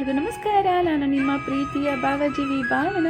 ಎಲ್ಲರಿಗೂ ನಮಸ್ಕಾರ. ನಾನು ನಿಮ್ಮ ಪ್ರೀತಿಯ ಭಾವಜೀವಿ ಭಾವನ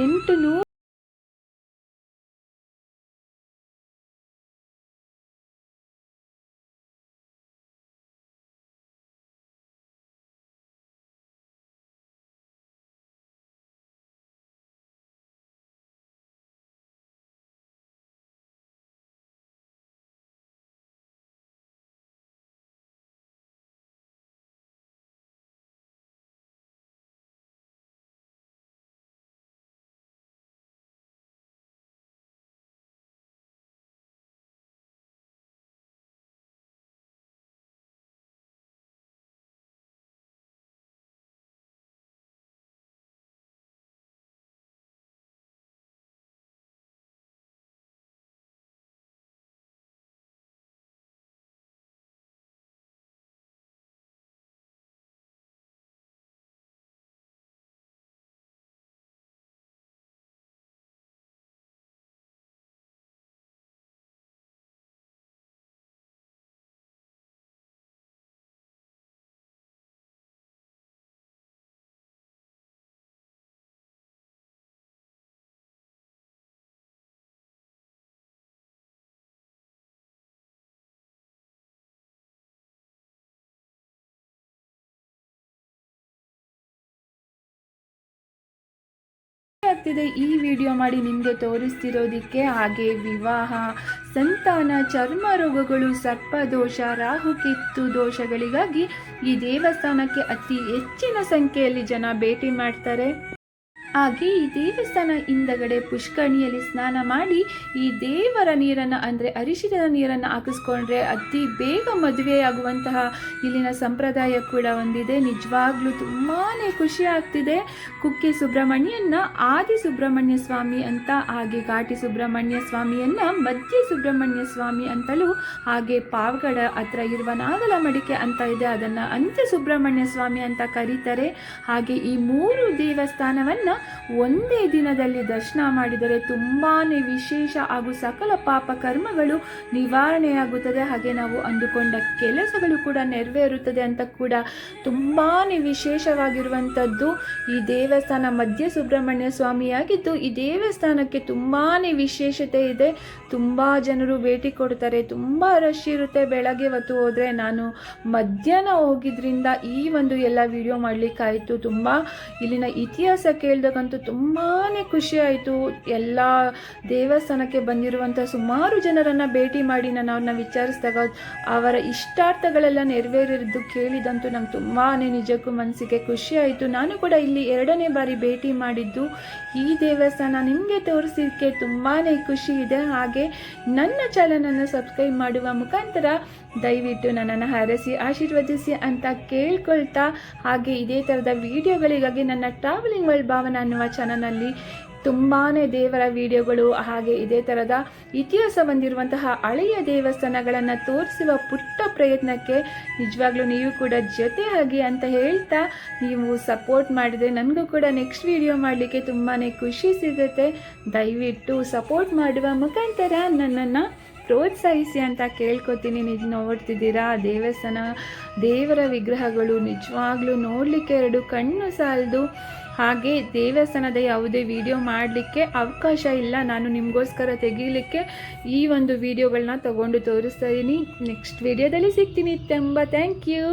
800ಆಗ್ತಿದೆ ಈ ವಿಡಿಯೋ ಮಾಡಿ ನಿಮಗೆ ತೋರಿಸ್ತಿರೋದಕ್ಕೆ. ಹಾಗೆ ವಿವಾಹ, ಸಂತಾನ, ಚರ್ಮ ರೋಗಗಳು, ಸರ್ಪದೋಷ, ರಾಹುಕೇತು ದೋಷಗಳಿಗಾಗಿ ಈ ದೇವಸ್ಥಾನಕ್ಕೆ ಅತಿ ಹೆಚ್ಚಿನ ಸಂಖ್ಯೆಯಲ್ಲಿ ಜನ ಭೇಟಿ ಮಾಡ್ತಾರೆ. ಹಾಗೆ ಈ ದೇವಸ್ಥಾನ ಹಿಂದಗಡೆ ಪುಷ್ಕರಣಿಯಲ್ಲಿ ಸ್ನಾನ ಮಾಡಿ ಈ ದೇವರ ನೀರನ್ನು ಅಂದರೆ ಅರಿಶಿಣದ ನೀರನ್ನು ಹಾಕಿಸ್ಕೊಂಡ್ರೆ ಅತಿ ಬೇಗ ಮದುವೆಯಾಗುವಂತಹ ಇಲ್ಲಿನ ಸಂಪ್ರದಾಯ ಕೂಡ ಹೊಂದಿದೆ. ನಿಜವಾಗ್ಲೂ ತುಂಬಾ ಖುಷಿ ಆಗ್ತಿದೆ. ಕುಕ್ಕೆ ಸುಬ್ರಹ್ಮಣ್ಯನ ಆದಿ ಸುಬ್ರಹ್ಮಣ್ಯ ಸ್ವಾಮಿ ಅಂತ, ಹಾಗೆ ಘಾಟಿ ಸುಬ್ರಹ್ಮಣ್ಯ ಸ್ವಾಮಿಯನ್ನ ಮಧ್ಯ ಸುಬ್ರಹ್ಮಣ್ಯ ಸ್ವಾಮಿ ಅಂತಲೂ, ಹಾಗೆ ಪಾವಗಡ ಹತ್ರ ಇರುವ ನಾಗಲ ಮಡಿಕೆ ಅಂತ ಇದೆ, ಅದನ್ನು ಅಂತ್ಯ ಸುಬ್ರಹ್ಮಣ್ಯ ಸ್ವಾಮಿ ಅಂತ ಕರೀತಾರೆ. ಹಾಗೆ ಈ 3 ದೇವಸ್ಥಾನವನ್ನು ಒಂದೇ ದಿನದಲ್ಲಿ ದರ್ಶನ ಮಾಡಿದರೆ ತುಂಬಾ ವಿಶೇಷ ಹಾಗೂ ಸಕಲ ಪಾಪ ಕರ್ಮಗಳು ನಿವಾರಣೆಯಾಗುತ್ತದೆ. ಹಾಗೆ ನಾವು ಅಂದುಕೊಂಡ ಕೆಲಸಗಳು ಕೂಡ ನೆರವೇರುತ್ತದೆ ಅಂತ ಕೂಡ ತುಂಬಾ ವಿಶೇಷವಾಗಿರುವಂಥದ್ದು ಈ ದೇವಸ್ಥಾನ ಮಧ್ಯ ಸುಬ್ರಹ್ಮಣ್ಯ ಸ್ವಾಮಿಯಾಗಿದ್ದು. ಈ ದೇವಸ್ಥಾನಕ್ಕೆ ತುಂಬಾ ವಿಶೇಷತೆ ಇದೆ. ತುಂಬ ಜನರು ಭೇಟಿ ಕೊಡ್ತಾರೆ, ತುಂಬ ರಶ್ ಇರುತ್ತೆ. ಬೆಳಗ್ಗೆ ಹೊತ್ತು ಹೋದರೆ ನಾನು ಮಧ್ಯಾಹ್ನ ಹೋಗಿದ್ರಿಂದ ಈ ಒಂದು ಎಲ್ಲ ವಿಡಿಯೋ ಮಾಡಲಿಕ್ಕಾಯಿತು. ತುಂಬ ಇಲ್ಲಿನ ಇತಿಹಾಸ ಕೇಳಿದಾಗಂತೂ ತುಂಬಾ ಖುಷಿ ಆಯಿತು. ಎಲ್ಲ ದೇವಸ್ಥಾನಕ್ಕೆ ಬಂದಿರುವಂಥ ಸುಮಾರು ಜನರನ್ನು ಭೇಟಿ ಮಾಡಿ ನಾನು ಅವ್ರನ್ನ ವಿಚಾರಿಸಿದಾಗ ಅವರ ಇಷ್ಟಾರ್ಥಗಳೆಲ್ಲ ನೆರವೇರಿದ್ದು ಕೇಳಿದಂತೂ ನಂಗೆ ತುಂಬಾ ನಿಜಕ್ಕೂ ಮನಸ್ಸಿಗೆ ಖುಷಿ ಆಯಿತು. ನಾನು ಕೂಡ ಇಲ್ಲಿ 2ನೇ ಬಾರಿ ಭೇಟಿ ಮಾಡಿದ್ದು. ಈ ದೇವಸ್ಥಾನ ನಿಮಗೆ ತೋರಿಸಲಿಕ್ಕೆ ತುಂಬಾ ಖುಷಿ ಇದೆ. ಹಾಗೆ ನನ್ನ ಚಾನಲನ್ನು ಸಬ್ಸ್ಕ್ರೈಬ್ ಮಾಡುವ ಮುಖಾಂತರ ದಯವಿಟ್ಟು ನನ್ನನ್ನು ಹರಸಿ ಆಶೀರ್ವದಿಸಿ ಅಂತ ಕೇಳ್ಕೊಳ್ತಾ, ಹಾಗೆ ಇದೇ ಥರದ ವಿಡಿಯೋಗಳಿಗಾಗಿ ನನ್ನ ಟ್ರಾವೆಲಿಂಗ್ ವರ್ಲ್ಡ್ ಭಾವನ ಅನ್ನುವ ಚಾನಲ್ನಲ್ಲಿ ತುಂಬಾ ದೇವರ ವಿಡಿಯೋಗಳು, ಹಾಗೆ ಇದೇ ಥರದ ಇತಿಹಾಸ ಹೊಂದಿರುವಂತಹ ಹಳೆಯ ದೇವಸ್ಥಾನಗಳನ್ನು ತೋರಿಸುವ ಪುಟ್ಟ ಪ್ರಯತ್ನಕ್ಕೆ ನಿಜವಾಗ್ಲೂ ನೀವು ಕೂಡ ಜೊತೆ ಆಗಿ ಅಂತ ಹೇಳ್ತಾ, ನೀವು ಸಪೋರ್ಟ್ ಮಾಡಿದರೆ ನನಗೂ ಕೂಡ ನೆಕ್ಸ್ಟ್ ವಿಡಿಯೋ ಮಾಡಲಿಕ್ಕೆ ತುಂಬಾ ಖುಷಿ ಸಿಗುತ್ತೆ. ದಯವಿಟ್ಟು ಸಪೋರ್ಟ್ ಮಾಡುವ ಮುಖಾಂತರ ನನ್ನನ್ನು ಪ್ರೋತ್ಸಾಹಿಸಿ ಅಂತ ಕೇಳ್ಕೊತೀನಿ. ನೀವು ನೋಡ್ತಿದ್ದೀರಾ ದೇವಸ್ಥಾನ ದೇವರ ವಿಗ್ರಹಗಳು ನಿಜವಾಗ್ಲೂ ನೋಡಲಿಕ್ಕೆ 2 ಕಣ್ಣು ಸಾಲದು. ಹಾಗೆ ದೇವಸ್ಥಾನದ ಯಾವುದೇ ವಿಡಿಯೋ ಮಾಡಲಿಕ್ಕೆ ಅವಕಾಶ ಇಲ್ಲ. ನಾನು ನಿಮಗೋಸ್ಕರ ತೆಗೀಲಿಕ್ಕೆ ಈ ಒಂದು ವಿಡಿಯೋಗಳನ್ನ ತಗೊಂಡು ತೋರಿಸ್ತಾ ಇದ್ದೀನಿ. ನೆಕ್ಸ್ಟ್ ವಿಡಿಯೋದಲ್ಲಿ ಸಿಗ್ತೀನಿ. ತುಂಬ ಥ್ಯಾಂಕ್ ಯು.